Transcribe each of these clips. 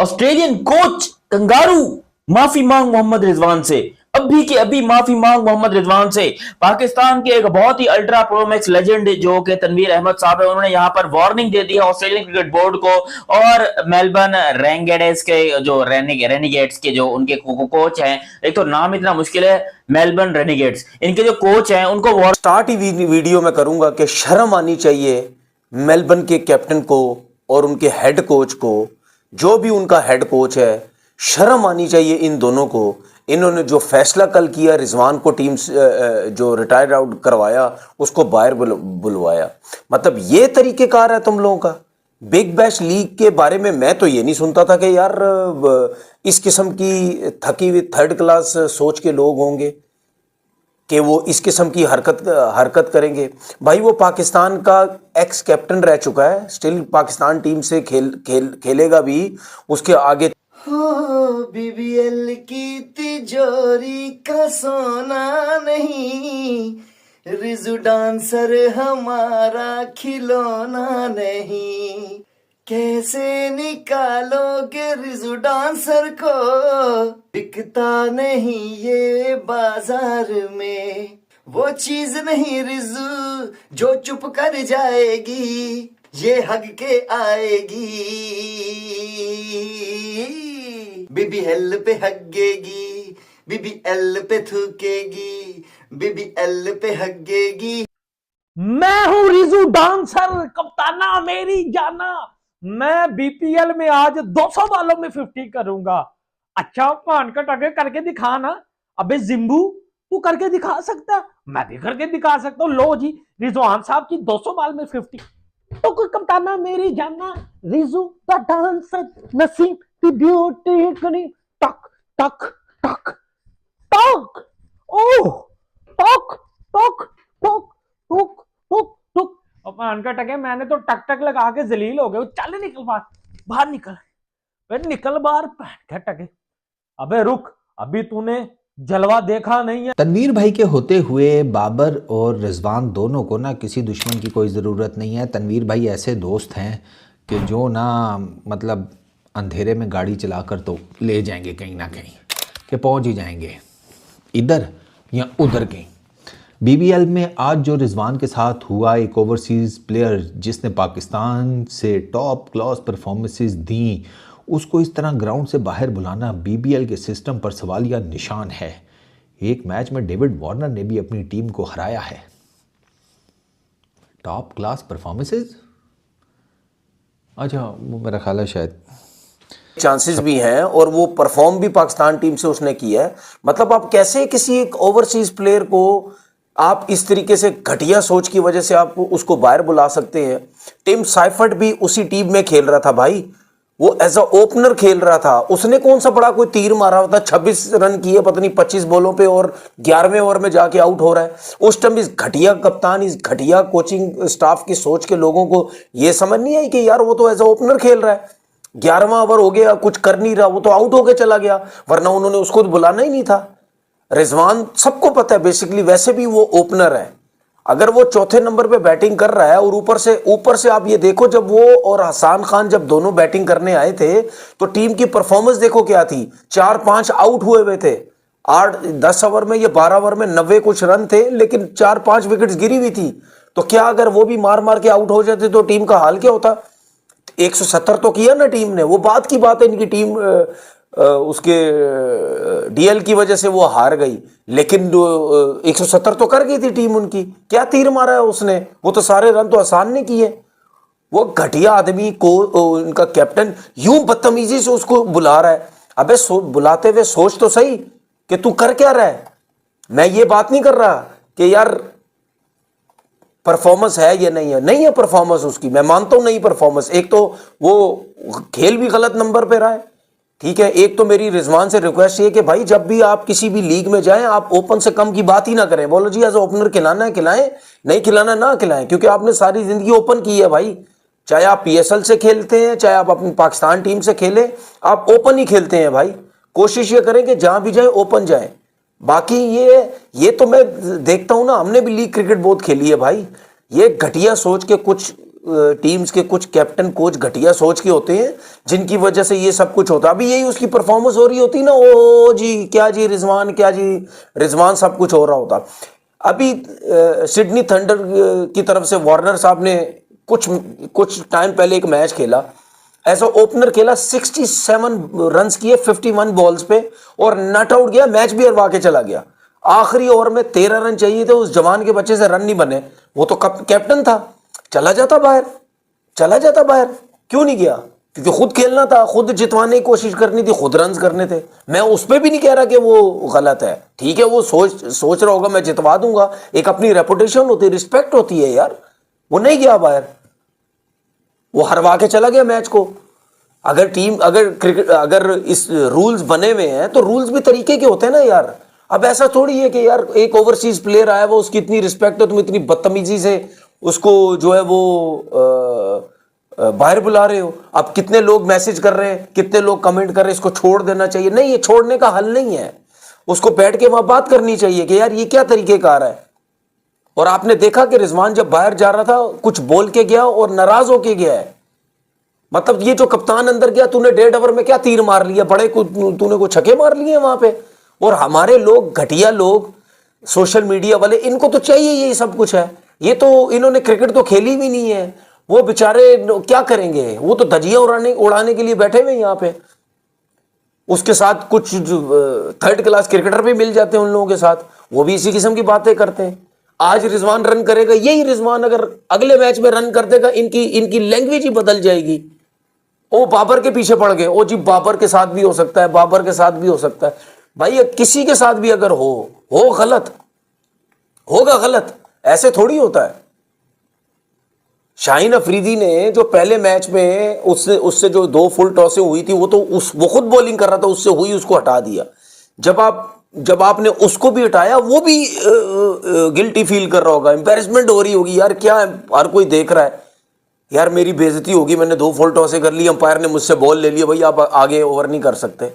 Australian coach kangaroo माफी मांग मोहम्मद रिजवान से। अभी के अभी माफी मांग मोहम्मद रिजवान से। पाकिस्तान के एक बहुत ही अल्ट्रा प्रो मैक्स लेजेंड जो कि तनवीर अहमद साहब है, उन्होंने यहां पर वार्निंग दे दी है ऑस्ट्रेलियन क्रिकेट बोर्ड को और मेलबर्न रेंगेडेस के जो रेनिगेट्स के जो उनके कोच हैं, एक तो नाम इतना मुश्किल है, मेलबर्न रेनिगेट्स, इनके जो कोच हैं उनको स्टार्ट ही वीडियो में करूंगा कि शर्म आनी चाहिए मेलबर्न के कैप्टन को और उनके हेड कोच को, जो भी उनका हेड कोच है, शर्म आनी चाहिए इन दोनों को। इन्होंने जो फैसला कल किया, रिजवान को टीम जो रिटायर आउट करवाया उसको बाहर बुलवाया, मतलब ये तरीकेकार है तुम लोगों का। बिग बैश लीग के बारे में मैं तो ये नहीं सुनता था कि यार इस किस्म की थकी हुई थर्ड क्लास सोच के लोग होंगे कि वो इस किस्म की हरकत करेंगे। भाई वो पाकिस्तान का एक्स कैप्टन रह चुका है, स्टिल पाकिस्तान टीम से खेलेगा भी। उसके आगे हो बीबीएल की तिजोरी का सोना नहीं, रिजू डांसर हमारा खिलौना नहीं। कैसे निकालोगे रिजू डांसर को, बिकता नहीं ये बाजार में। वो चीज नहीं रिजू जो चुप कर जाएगी, ये हग के आएगी। बीबी एल पे हगेगी, बीबी एल पे थूकेगी, बीबी एल पे हगेगी। मैं हूं रिजू डांसर, कप्ताना मेरी जाना। मैं बीपीएल में आज 200 बालों में 50 करूंगा। अच्छा पान कट आगे करके दिखा ना। अबे जिम्बू तू करके दिखा सकता, मैं भी करके दिखा सकता हूँ। लो जी रिजवान साहब की 200 बाल में 50। तो कोई कप्ताना मेरी जाना, Riju the dancer, Naseem the beauty कनी। टक टक टक टक, ओह टक टक टक टक टक टक। पान का टके मैंने तो टक टक लगा के जलील हो गए। चल निकल बाहर निकल, फिर निकल बाहर पान का टके। अबे रुक, अभी तूने जलवा देखा नहीं है। तनवीर भाई के होते हुए बाबर और रिजवान दोनों को ना किसी दुश्मन की कोई ज़रूरत नहीं है। तनवीर भाई ऐसे दोस्त हैं कि जो ना मतलब अंधेरे में गाड़ी चलाकर तो ले जाएंगे कहीं ना कहीं, कि पहुंच ही जाएंगे इधर या उधर कहीं। बीबीएल में आज जो रिजवान के साथ हुआ, एक ओवरसीज़ प्लेयर जिसने पाकिस्तान से टॉप क्लास परफॉर्मेंसेस दी, उसको इस तरह ग्राउंड से बाहर बुलाना बीबीएल के सिस्टम पर सवालिया निशान है। एक मैच में डेविड वार्नर ने भी अपनी टीम को हराया है। टॉप क्लास परफॉर्मेंसेस, अच्छा वो मेरा ख्याल है शायद चांसेस भी हैं और वो परफॉर्म भी पाकिस्तान टीम से उसने किया है। मतलब आप कैसे किसी एक ओवरसीज प्लेयर को आप इस तरीके से घटिया सोच की वजह से आप उसको बाहर बुला सकते हैं। टिम साइफर्ट भी उसी टीम में खेल रहा था भाई, वो एज अ ओपनर खेल रहा था। उसने कौन सा बड़ा कोई तीर मारा होता, 26 रन किए पता नहीं 25 बॉलों पे और 11वें ओवर में जाके आउट हो रहा है। उस टाइम इस घटिया कप्तान, इस घटिया कोचिंग स्टाफ की सोच के लोगों को ये समझ नहीं आई कि यार वो तो एज अ ओपनर खेल रहा है, 11वां ओवर हो गया, कुछ कर नहीं रहा, वो तो आउट होके चला गया, वरना उन्होंने उसको बुलाना ही नहीं था। रिजवान सबको पता है बेसिकली वैसे भी वो ओपनर है। अगर वो चौथे नंबर पे बैटिंग कर रहा है और ऊपर से आप ये देखो, जब वो और हसन खान जब दोनों बैटिंग करने आए थे तो टीम की परफॉर्मेंस देखो क्या थी। 4-5 आउट हुए थे 8-10 ओवर में, ये 12 ओवर में 90 कुछ रन थे, लेकिन 4-5 विकेट्स गिरी हुई थी। तो क्या अगर वो भी मार मार के आउट हो जाते तो टीम का हाल क्या होता। 170 तो किया ना टीम ने, वो बात की बात है, इनकी टीम उसके डीएल की वजह से वो हार गई, लेकिन 170 तो कर गई थी टीम उनकी। क्या तीर मारा है उसने, वो तो सारे रन तो आसान ने किए। वो घटिया आदमी को उनका कैप्टन यूं बदतमीजी से उसको बुला रहा है। अबे बुलाते हुए सोच तो सही कि तू कर क्या रहा है। मैं ये बात नहीं कर रहा कि यार परफॉर्मेंस है या नहीं है परफॉर्मेंस उसकी, मैं मानता हूं नहीं परफॉर्मेंस। एक तो वो खेल भी गलत नंबर पे रहा है, ठीक है। एक तो मेरी रिजवान से रिक्वेस्ट ये कि भाई जब भी आप किसी भी लीग में जाएं आप ओपन से कम की बात ही ना करें। बोलो जी एज ओपनर खिलाना है खिलाएं, नहीं खिलाना ना खिलाएं, क्योंकि आपने सारी जिंदगी ओपन की है भाई। चाहे आप पीएसएल से खेलते हैं, चाहे आप अपनी पाकिस्तान टीम से खेलें, आप ओपन ही खेलते हैं भाई। कोशिश ये करें कि जहां भी जाए ओपन जाए। बाकी ये तो मैं देखता हूं ना, हमने भी लीग क्रिकेट बहुत खेली है भाई। ये घटिया सोच के कुछ टीम्स के कुछ कैप्टन कोच घटिया सोच के होते हैं जिनकी वजह से ये सब कुछ होता है। अभी यही उसकी परफॉर्मेंस हो रही होती ना, ओ जी क्या जी रिजवान, क्या जी रिजवान, सब कुछ हो रहा होता। अभी सिडनी थंडर की तरफ से वार्नर साहब ने कुछ टाइम पहले एक मैच खेला, ऐसा ओपनर खेला, 67 रन्स किए 51 बॉल्स पे और नॉट आउट गया, मैच भी हरवा के चला गया। आखिरी ओवर में 13 रन चाहिए थे, उस जवान के बच्चे से रन नहीं बने। वो तो कैप्टन था, चला जाता बाहर, क्यों नहीं गया? क्योंकि खुद खेलना था, खुद जितवाने की कोशिश करनी थी, खुद रन करने थे। मैं उस पर भी नहीं कह रहा कि वो गलत है, ठीक है, वो सोच रहा होगा मैं जितवा दूंगा, एक अपनी रेपुटेशन होती है, रिस्पेक्ट होती है यार। वो नहीं गया बाहर, वो हरवा के चला गया मैच को। अगर इस रूल्स बने हुए हैं तो रूल्स भी तरीके के होते हैं ना यार। अब ऐसा थोड़ी है कि यार एक ओवरसीज प्लेयर आया, वो उसकी इतनी रिस्पेक्ट है, तुम इतनी बदतमीजी से उसको जो है वो बाहर बुला रहे हो। अब कितने लोग मैसेज कर रहे हैं, कितने लोग कमेंट कर रहे हैं इसको छोड़ देना चाहिए। नहीं, ये छोड़ने का हल नहीं है, उसको बैठ के वहां बात करनी चाहिए कि यार ये क्या तरीकेकार है। और आपने देखा कि रिजवान जब बाहर जा रहा था कुछ बोल के गया और नाराज होके गया है। मतलब ये जो कप्तान अंदर गया, तूने 1.5 ओवर में क्या तीर मार लिया, बड़े तूने को छक्के मार लिए वहां पे। और हमारे लोग, घटिया लोग, सोशल मीडिया वाले, इनको तो चाहिए यही सब कुछ है। ये तो इन्होंने क्रिकेट तो खेली भी नहीं है, वो बेचारे क्या करेंगे, वो तो धजियां उड़ाने के लिए बैठे हुए यहाँ पे। उसके साथ कुछ थर्ड क्लास क्रिकेटर भी मिल जाते हैं उन लोगों के साथ, वो भी इसी किस्म की बातें करते हैं। आज रिजवान रन करेगा, यही रिजवान अगर अगले मैच में रन कर देगा, इनकी लैंग्वेज ही बदल जाएगी। ओ बाबर के पीछे पड़ गए, ओ जी बाबर के साथ भी हो सकता है, बाबर के साथ भी हो सकता है। भाई किसी के साथ भी अगर हो गलत होगा, गलत ऐसे थोड़ी होता है। शाहीन अफरीदी ने जो पहले मैच में उससे जो 2 फुल टॉसें हुई थी, वो खुद बॉलिंग कर रहा था, उससे हुई, उसको हटा दिया। जब आपने उसको भी हटाया, वो भी गिल्टी फील कर रहा होगा, एम्बैरेसमेंट हो रही होगी, यार क्या है, हर कोई देख रहा है, यार मेरी बेइज्जती होगी, मैंने 2 फुल टॉसें कर ली, अंपायर ने मुझसे बॉल ले लिया, भाई आप आगे ओवर नहीं कर सकते।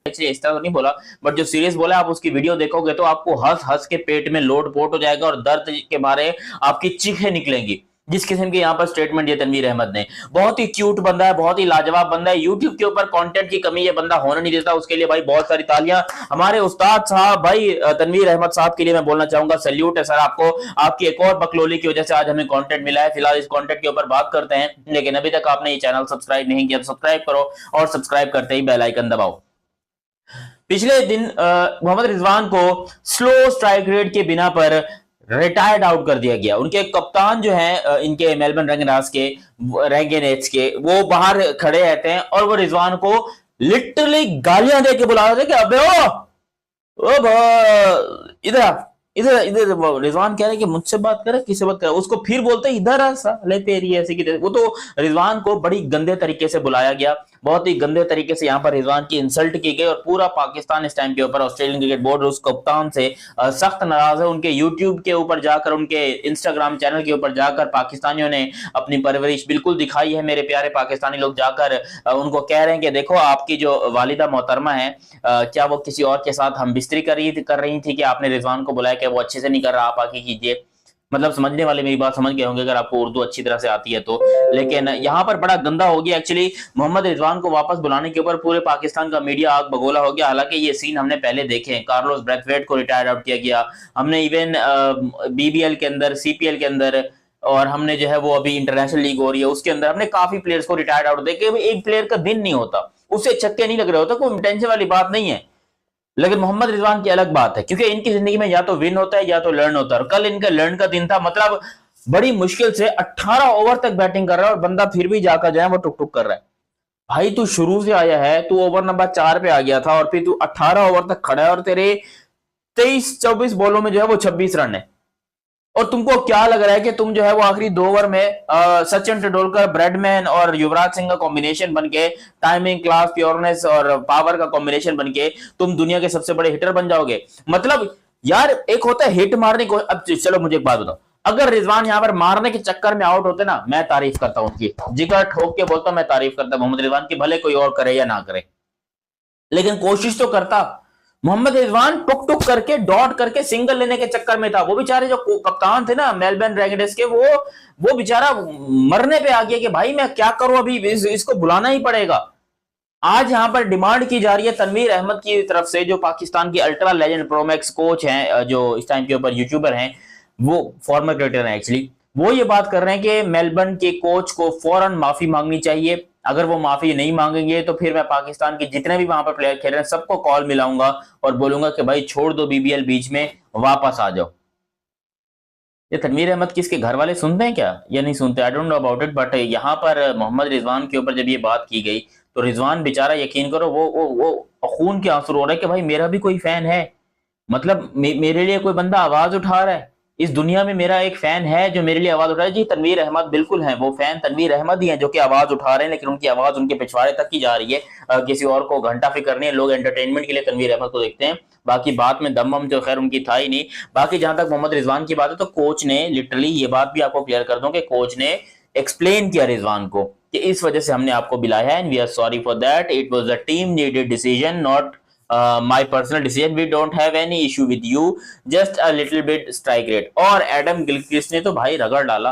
इस तरह तो नहीं बोला, बट जो सीरियस बोला, आप उसकी वीडियो देखोगे तो आपको हंस हंस के पेट में लोट पोट हो जाएगा और दर्द के मारे आपकी चीखें निकलेंगी। जिस किस्म के यहाँ पर स्टेटमेंट दिया तनवीर अहमद ने, बहुत ही क्यूट बंदा है, बहुत ही लाजवाब बंदा है। यूट्यूब के ऊपर कंटेंट की कमी ये बंदा होने नहीं देता, उसके लिए भाई बहुत सारी तालियां हमारे उस्ताद साहब भाई तनवीर अहमद साहब के लिए मैं बोलना चाहूंगा। सैल्यूट है सर आपको, आपकी एक और बकलोली की वजह से आज हमें कंटेंट मिला है। फिलहाल इस कंटेंट के ऊपर बात करते हैं, लेकिन अभी तक आपने ये चैनल सब्सक्राइब नहीं किया तो सब्सक्राइब करो और सब्सक्राइब करते ही बेल आइकन दबाओ। पिछले दिन मोहम्मद रिजवान को स्लो स्ट्राइक रेट के बिना पर रिटायर्ड आउट कर दिया गया। उनके कप्तान जो हैं इनके मेलबर्न रेंगेनेट्स के, वो बाहर खड़े रहते हैं और वो रिजवान को लिटरली गालियां दे के बुला रहे थे कि अबे इधर रिजवान कह रहे हैं कि मुझसे बात करे, किससे बात करे, उसको फिर बोलते इधर आ साले तेरी ऐसी की। वो तो रिजवान को बड़ी गंदे तरीके से बुलाया गया, बहुत ही गंदे तरीके से यहाँ पर रिजवान की इंसल्ट की गई और पूरा पाकिस्तान इस टाइम के ऊपर, ऑस्ट्रेलियन क्रिकेट बोर्ड उस कप्तान से सख्त नाराज है। उनके यूट्यूब के ऊपर जाकर, उनके इंस्टाग्राम चैनल के ऊपर जाकर पाकिस्तानियों ने अपनी परवरिश बिल्कुल दिखाई है। मेरे प्यारे पाकिस्तानी लोग जाकर उनको कह रहे हैं कि देखो आपकी जो वालिदा मोहतरमा है, क्या वो किसी और के साथ हम बिस्तरी कर रही थी कि आपने रिजवान को बुलाया कि वो अच्छे से नहीं कर रहा, आप आके कीजिए। मतलब समझने वाले मेरी बात समझ गए होंगे अगर आपको उर्दू अच्छी तरह से आती है तो। लेकिन यहाँ पर बड़ा गंदा हो गया एक्चुअली, मोहम्मद रिजवान को वापस बुलाने के ऊपर पूरे पाकिस्तान का मीडिया आग बगोला हो गया। हालांकि ये सीन हमने पहले देखे हैं, कार्लोस ब्रैथवेट को रिटायर्ड आउट किया गया, हमने इवन बीबीएल के अंदर, सीपीएल के अंदर, और हमने जो है वो अभी इंटरनेशनल लीग हो रही है उसके अंदर हमने काफी प्लेयर्स को रिटायर्ड आउट देखे। एक प्लेयर का दिन नहीं होता, उससे छक्के नहीं लग रहे होता, कोई टेंशन वाली बात नहीं है। लेकिन मोहम्मद रिजवान की अलग बात है, क्योंकि इनकी जिंदगी में या तो विन होता है या तो लर्न होता है, और कल इनका लर्न का दिन था। मतलब बड़ी मुश्किल से 18 ओवर तक बैटिंग कर रहा है और बंदा फिर भी जाकर जो है वो टुक टुक कर रहा है। भाई तू शुरू से आया है, तू ओवर नंबर 4 पे आ गया था और फिर तू 18 ओवर तक खड़ा है और तेरे 23-24 बॉलों में जो है वो 26 रन है। और तुमको क्या लग रहा है कि तुम जो है वो आखिरी 2 ओवर में सचिन तेंदुलकर, ब्रैडमैन और युवराज सिंह का कॉम्बिनेशन बनके, टाइमिंग, क्लास, प्योरनेस और पावर का कॉम्बिनेशन बनके तुम दुनिया के सबसे बड़े हिटर बन जाओगे? मतलब यार एक होता है हिट मारने को। अब चलो मुझे एक बात बताओ, अगर रिजवान यहाँ पर मारने के चक्कर में आउट होते ना, मैं तारीफ करता हूँ उनकी, जिगर ठोक के बोलता हूं, मैं तारीफ करता मोहम्मद रिजवान की, भले कोई और करे या ना करे, लेकिन कोशिश तो करता। मोहम्मद रिजवान टुक टुक करके डॉट करके सिंगल लेने के चक्कर में था। वो बेचारे जो कप्तान थे ना मेलबर्न रेनेगेड्स के, वो बेचारा मरने पे आ गया कि भाई मैं क्या करूं, अभी इसको बुलाना ही पड़ेगा। आज यहां पर डिमांड की जा रही है तनवीर अहमद की तरफ से, जो पाकिस्तान की अल्ट्रा लेजेंड प्रोमैक्स कोच हैं, जो इस टाइम के ऊपर यूट्यूबर हैं, वो फॉर्मर क्रिकेटर हैं एक्चुअली। वो ये बात कर रहे हैं कि मेलबर्न के कोच को फौरन माफी मांगनी चाहिए। अगर वो माफी नहीं मांगेंगे तो फिर मैं पाकिस्तान के जितने भी वहां पर प्लेयर खेल रहे हैं सबको कॉल मिलाऊंगा और बोलूंगा कि भाई छोड़ दो बीबीएल, बीच में वापस आ जाओ। ये तनवीर अहमद की इसके घर वाले सुनते हैं क्या या नहीं सुनते, I don't know about it, but यहाँ पर मोहम्मद रिजवान के ऊपर जब ये बात की गई तो रिजवान बेचारा, यकीन करो, वो खून के आंसू रो रहा है कि भाई मेरा भी कोई फैन है, मतलब मेरे लिए कोई बंदा आवाज उठा रहा है, इस दुनिया में मेरा एक फैन है जो मेरे लिए आवाज उठा रहा है। जी तनवीर अहमद बिल्कुल है, वो फैन तनवीर अहमद ही है जो कि आवाज उठा रहे हैं, लेकिन उनकी आवाज उनके पिछवाड़े तक ही जा रही है, किसी और को घंटा फिक्र नहीं है। लोग एंटरटेनमेंट के लिए तनवीर अहमद को देखते हैं, बाकी बात में दम जो खैर उनकी था ही नहीं। बाकी जहां तक मोहम्मद रिजवान की बात है तो कोच ने लिटरली, ये बात भी आपको क्लियर कर दूं कि कोच ने एक्सप्लेन किया रिजवान को कि इस वजह से हमने आपको बुलाया है and we are sorry for that, it was a team needed decision, not my personal decision, we don't have any issue with you, just a little bit strike rate। और एडम गिलक्रिस्ट ने तो भाई रगड़ डाला,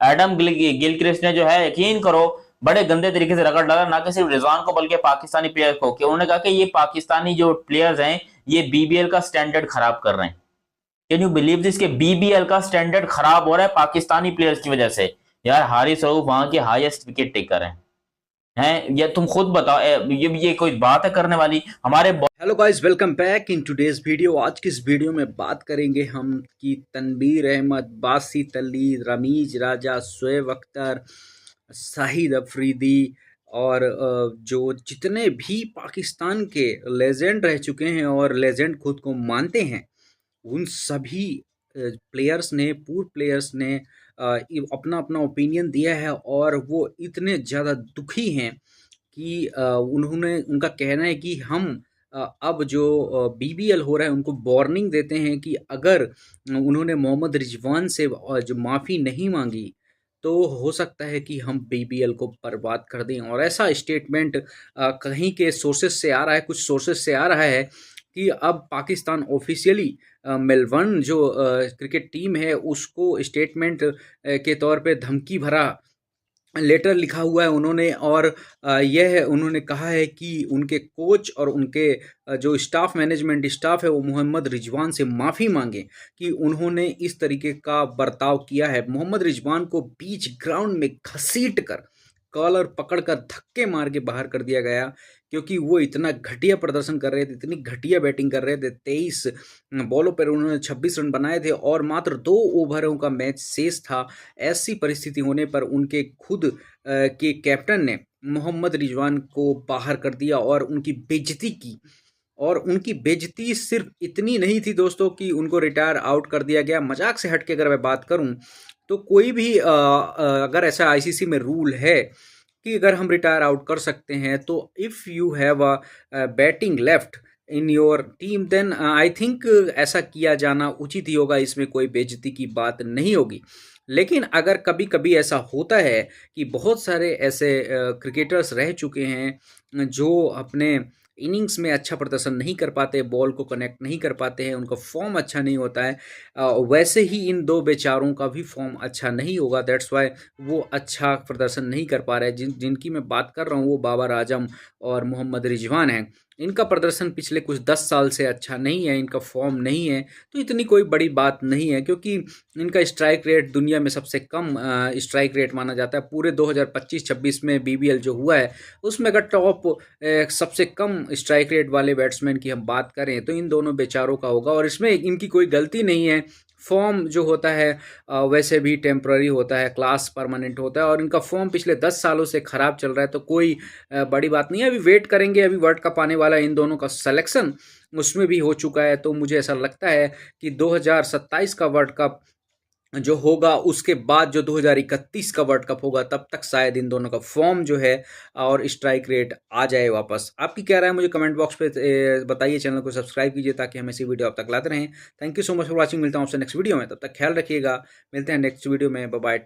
Adam Gilchrist ने जो है यकीन करो बड़े गंदे तरीके से रगड़ डाला, ना कि सिर्फ रिजवान को बल्कि पाकिस्तानी प्लेयर्स को, कि उन्होंने कहा कि ये पाकिस्तानी जो प्लेयर्स हैं ये बीबीएल का स्टैंडर्ड खराब कर रहे हैं। कैन यू बिलीव दिस, के बीबीएल का स्टैंडर्ड खराब हो रहा है पाकिस्तानी प्लेयर्स की वजह से। यार हारिस रऊफ वहां के हाईएस्ट विकेट टेकर हैं, ये तुम खुद बताओ, ये कोई बात है करने वाली हमारे। Hello guys, welcome back in today's video. आज की इस वीडियो में बात करेंगे हम कि तनवीर अहमद, बासित अली, रमीज राजा, शोएब अख्तर, शाहिद अफरीदी और जो जितने भी पाकिस्तान के लेजेंड रह चुके हैं और लेजेंड खुद को मानते हैं, उन सभी प्लेयर्स ने, पूर्व प्लेयर्स ने अपना अपना ओपिनियन दिया है और वो इतने ज़्यादा दुखी हैं कि उनका कहना है कि हम अब जो बीबीएल हो रहा है उनको वार्निंग देते हैं कि अगर उन्होंने मोहम्मद रिजवान से जो माफ़ी नहीं मांगी तो हो सकता है कि हम बीबीएल को बर्बाद कर दें। और ऐसा स्टेटमेंट कहीं के सोर्सेज से आ रहा है, कुछ सोर्सेज से आ रहा है कि अब पाकिस्तान ऑफिशियली मेलबर्न जो क्रिकेट टीम है उसको स्टेटमेंट के तौर पे धमकी भरा लेटर लिखा हुआ है उन्होंने। और यह उन्होंने कहा है कि उनके कोच और उनके जो मैनेजमेंट स्टाफ है वो मोहम्मद रिजवान से माफ़ी मांगे कि उन्होंने इस तरीके का बर्ताव किया है। मोहम्मद रिजवान को बीच ग्राउंड में घसीट कर, कॉलर पकड़कर धक्के मार के बाहर कर दिया गया क्योंकि वो इतना घटिया प्रदर्शन कर रहे थे, इतनी घटिया बैटिंग कर रहे थे। 23 बॉलों पर उन्होंने 26 रन बनाए थे और मात्र 2 ओवरों का मैच शेष था। ऐसी परिस्थिति होने पर उनके खुद के कैप्टन ने मोहम्मद रिजवान को बाहर कर दिया और उनकी बेइज्जती की। और उनकी बेइज्जती सिर्फ इतनी नहीं थी दोस्तों कि उनको रिटायर आउट कर दिया गया। मजाक से हट के अगर मैं बात करूं तो कोई भी अगर ऐसा आईसीसी में रूल है कि अगर हम रिटायर आउट कर सकते हैं तो if you have a batting left in your team then I think ऐसा किया जाना उचित ही होगा, इसमें कोई बेइज्जती की बात नहीं होगी। लेकिन अगर कभी कभी ऐसा होता है कि बहुत सारे ऐसे क्रिकेटर्स रह चुके हैं जो अपने इनिंग्स में अच्छा प्रदर्शन नहीं कर पाते, बॉल को कनेक्ट नहीं कर पाते हैं, उनका फॉर्म अच्छा नहीं होता है, वैसे ही इन दो बेचारों का भी फॉर्म अच्छा नहीं होगा। दैट्स वाई वो अच्छा प्रदर्शन नहीं कर पा रहे। जिनकी मैं बात कर रहा हूँ वो बाबर आजम और मोहम्मद रिजवान हैं। इनका प्रदर्शन पिछले कुछ 10 साल से अच्छा नहीं है, इनका फॉर्म नहीं है, तो इतनी कोई बड़ी बात नहीं है क्योंकि इनका स्ट्राइक रेट दुनिया में सबसे कम स्ट्राइक रेट माना जाता है। पूरे 2025-26 में बीबीएल जो हुआ है उसमें अगर टॉप सबसे कम स्ट्राइक रेट वाले बैट्समैन की हम बात करें तो इन दोनों बेचारों का होगा। और इसमें इनकी कोई गलती नहीं है। फॉर्म जो होता है वैसे भी टेम्प्ररी होता है, क्लास परमानेंट होता है और इनका फॉर्म पिछले 10 सालों से ख़राब चल रहा है, तो कोई बड़ी बात नहीं है। अभी वेट करेंगे, अभी वर्ल्ड कप आने वाला है, इन दोनों का सिलेक्शन उसमें भी हो चुका है, तो मुझे ऐसा लगता है कि 2027 का वर्ल्ड कप जो होगा उसके बाद जो 2031 का वर्ल्ड कप होगा तब तक शायद इन दोनों का फॉर्म जो है और स्ट्राइक रेट आ जाए वापस। आपकी क्या राय है मुझे कमेंट बॉक्स पे बताइए। चैनल को सब्सक्राइब कीजिए ताकि हम ऐसी वीडियो आप तक लाते रहें। Thank you so much for watching. मिलता हूँ आपसे नेक्स्ट वीडियो में, तब तक ख्याल रखिएगा। मिलते हैं नेक्स्ट वीडियो में। Bye bye.